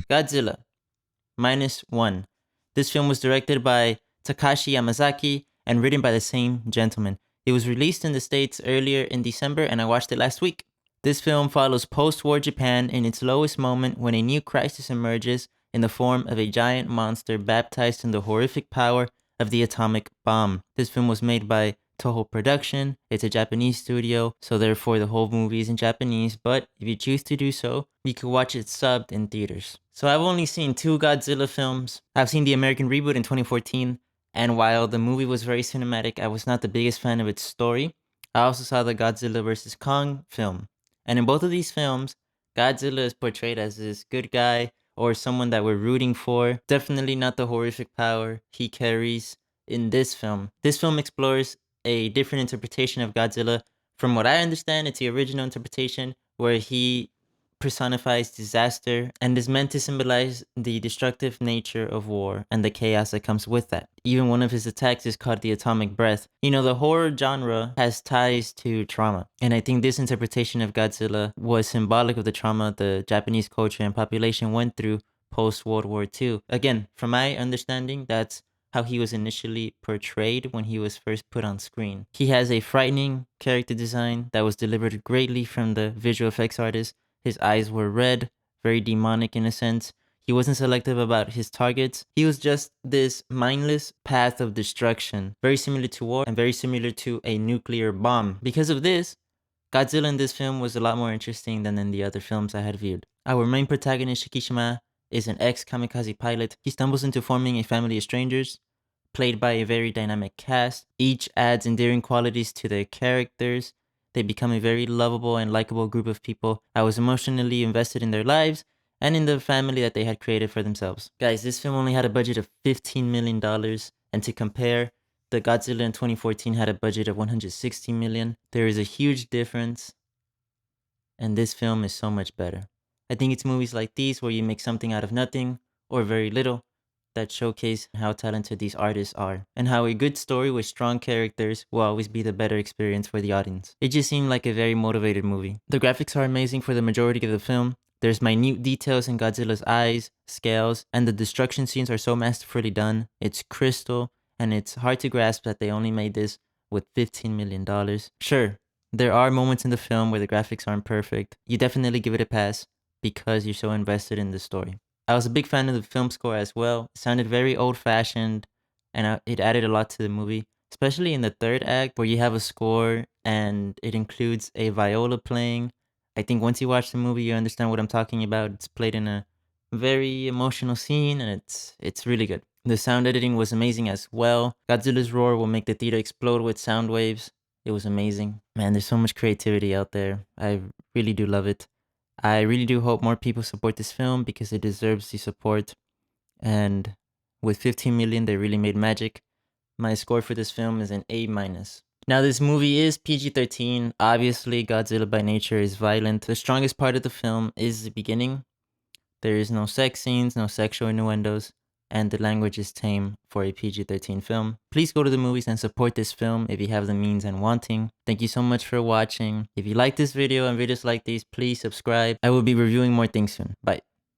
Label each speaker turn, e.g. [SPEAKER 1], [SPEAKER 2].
[SPEAKER 1] Godzilla, -1. This film was directed by Takashi Yamazaki and written by the same gentleman. It was released in the States earlier in December and I watched it last week. This film follows post-war Japan in its lowest moment when a new crisis emerges in the form of a giant monster baptized in the horrific power of the atomic bomb. This film was made by Toho Production. It's a Japanese studio, so therefore the whole movie is in Japanese, but if you choose to do so, you can watch it subbed in theaters. So I've only seen 2 Godzilla films. I've seen the American reboot in 2014, and while the movie was very cinematic, I was not the biggest fan of its story. I also saw the Godzilla vs. Kong film. And in both of these films, Godzilla is portrayed as this good guy or someone that we're rooting for. Definitely not the horrific power he carries in this film. This film explores a different interpretation of Godzilla. From what I understand, it's the original interpretation where he personifies disaster and is meant to symbolize the destructive nature of war and the chaos that comes with that. Even one of his attacks is called the atomic breath. You know, the horror genre has ties to trauma, and I think this interpretation of Godzilla was symbolic of the trauma the Japanese culture and population went through post-World War II. Again, from my understanding, that's how he was initially portrayed when he was first put on screen. He has a frightening character design that was delivered greatly from the visual effects artist. His eyes were red, very demonic in a sense. He wasn't selective about his targets. He was just this mindless path of destruction, very similar to war and very similar to a nuclear bomb. Because of this, Godzilla in this film was a lot more interesting than in the other films I had viewed. Our main protagonist, Shikishima, is an ex-kamikaze pilot. He stumbles into forming a family of strangers, played by a very dynamic cast. Each adds endearing qualities to their characters. They become a very lovable and likable group of people. I was emotionally invested in their lives and in the family that they had created for themselves. Guys, this film only had a budget of $15 million. And to compare, the Godzilla in 2014 had a budget of $160 million. There is a huge difference. And this film is so much better. I think it's movies like these where you make something out of nothing or very little that showcase how talented these artists are, and how a good story with strong characters will always be the better experience for the audience. It just seemed like a very motivated movie. The graphics are amazing for the majority of the film. There's minute details in Godzilla's eyes, scales, and the destruction scenes are so masterfully done. It's crystal, and it's hard to grasp that they only made this with $15 million. Sure, there are moments in the film where the graphics aren't perfect. You definitely give it a pass because you're so invested in the story. I was a big fan of the film score as well. It sounded very old-fashioned, and it added a lot to the movie, especially in the third act where you have a score and it includes a viola playing. I think once you watch the movie, you understand what I'm talking about. It's played in a very emotional scene, and it's really good. The sound editing was amazing as well. Godzilla's roar will make the theater explode with sound waves. It was amazing. Man, there's so much creativity out there. I really do love it. I really do hope more people support this film because it deserves the support. And with 15 million, they really made magic. My score for this film is an A-. Now, this movie is PG-13. Obviously, Godzilla by nature is violent. The strongest part of the film is the beginning. There is no sex scenes, no sexual innuendos, and the language is tame for a PG-13 film. Please go to the movies and support this film if you have the means and wanting. Thank you so much for watching. If you like this video and videos like these, please subscribe. I will be reviewing more things soon. Bye.